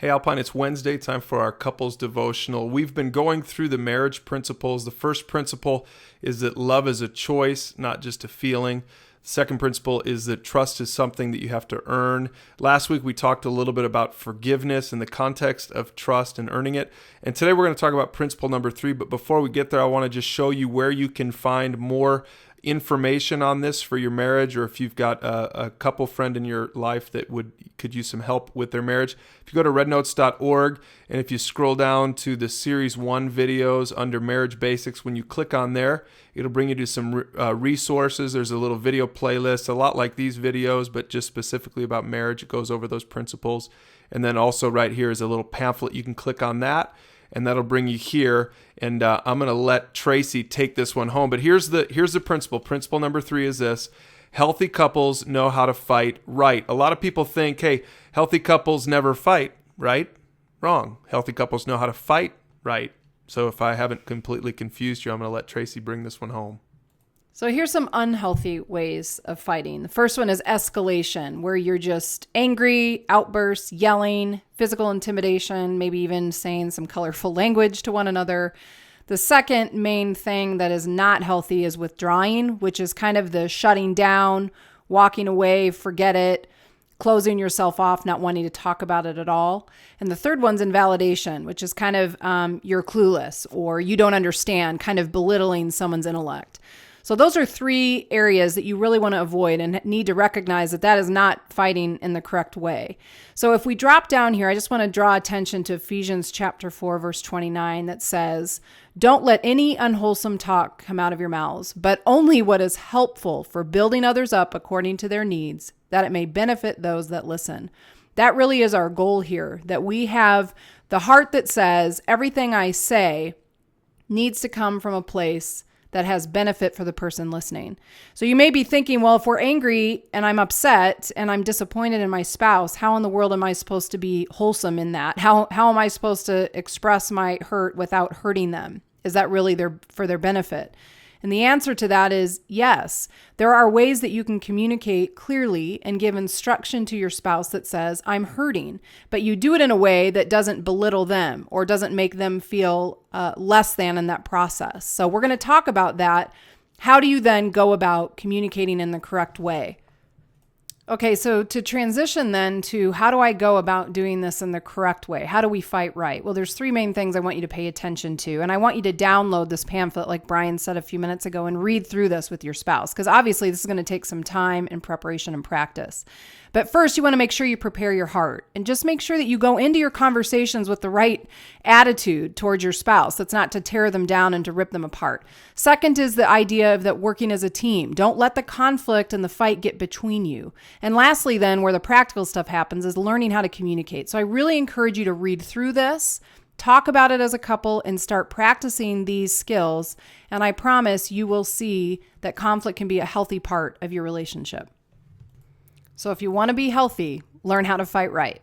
Hey Alpine, it's Wednesday, time for our couples devotional. We've been going through the marriage principles. The first principle is that love is a choice, not just a feeling. The second principle is that trust is something that you have to earn. Last week we talked a little bit about forgiveness in the context of trust and earning it. And today we're going to talk about principle number 3. But before we get there, I want to just show you where you can find more information on this for your marriage, or if you've got a couple friend in your life that could use some help with their marriage. If you go to rednotes.org and if you scroll down to the series 1 videos under marriage basics, when you click on there, it'll bring you to some resources. There's a little video playlist, a lot like these videos, but just specifically about marriage. It goes over those principles. And then also right here is a little pamphlet. You can click on that, and that'll bring you here. And I'm going to let Tracy take this one home. But here's the principle. Principle number 3 is this: healthy couples know how to fight right. A lot of people think, hey, healthy couples never fight, right? Wrong. Healthy couples know how to fight right. So if I haven't completely confused you, I'm going to let Tracy bring this one home. So here's some unhealthy ways of fighting. The first one is escalation, where you're just angry, outbursts, yelling, physical intimidation, maybe even saying some colorful language to one another. The second main thing that is not healthy is withdrawing, which is kind of the shutting down, walking away, forget it, closing yourself off, not wanting to talk about it at all. And the third one's invalidation, which is kind of you're clueless or you don't understand, kind of belittling someone's intellect. So those are 3 areas that you really want to avoid and need to recognize that is not fighting in the correct way. So if we drop down here, I just want to draw attention to Ephesians chapter 4, verse 29 that says, "Don't let any unwholesome talk come out of your mouths, but only what is helpful for building others up according to their needs, that it may benefit those that listen." That really is our goal here, that we have the heart that says everything I say needs to come from a place that has benefit for the person listening. So you may be thinking, well, if we're angry and I'm upset and I'm disappointed in my spouse, how in the world am I supposed to be wholesome in that? How am I supposed to express my hurt without hurting them? Is that really for their benefit? And the answer to that is yes. There are ways that you can communicate clearly and give instruction to your spouse that says, I'm hurting, but you do it in a way that doesn't belittle them or doesn't make them feel less than in that process. So we're going to talk about that. How do you then go about communicating in the correct way? Okay, so to transition then to how do I go about doing this in the correct way? How do we fight right? Well, there's 3 main things I want you to pay attention to. And I want you to download this pamphlet, like Brian said a few minutes ago, and read through this with your spouse, because obviously this is going to take some time and preparation and practice. But first, you want to make sure you prepare your heart and just make sure that you go into your conversations with the right attitude towards your spouse. That's not to tear them down and to rip them apart. Second is the idea of that working as a team. Don't let the conflict and the fight get between you. And lastly, then, where the practical stuff happens is learning how to communicate. So I really encourage you to read through this, talk about it as a couple, and start practicing these skills. And I promise you will see that conflict can be a healthy part of your relationship. So if you want to be healthy, learn how to fight right.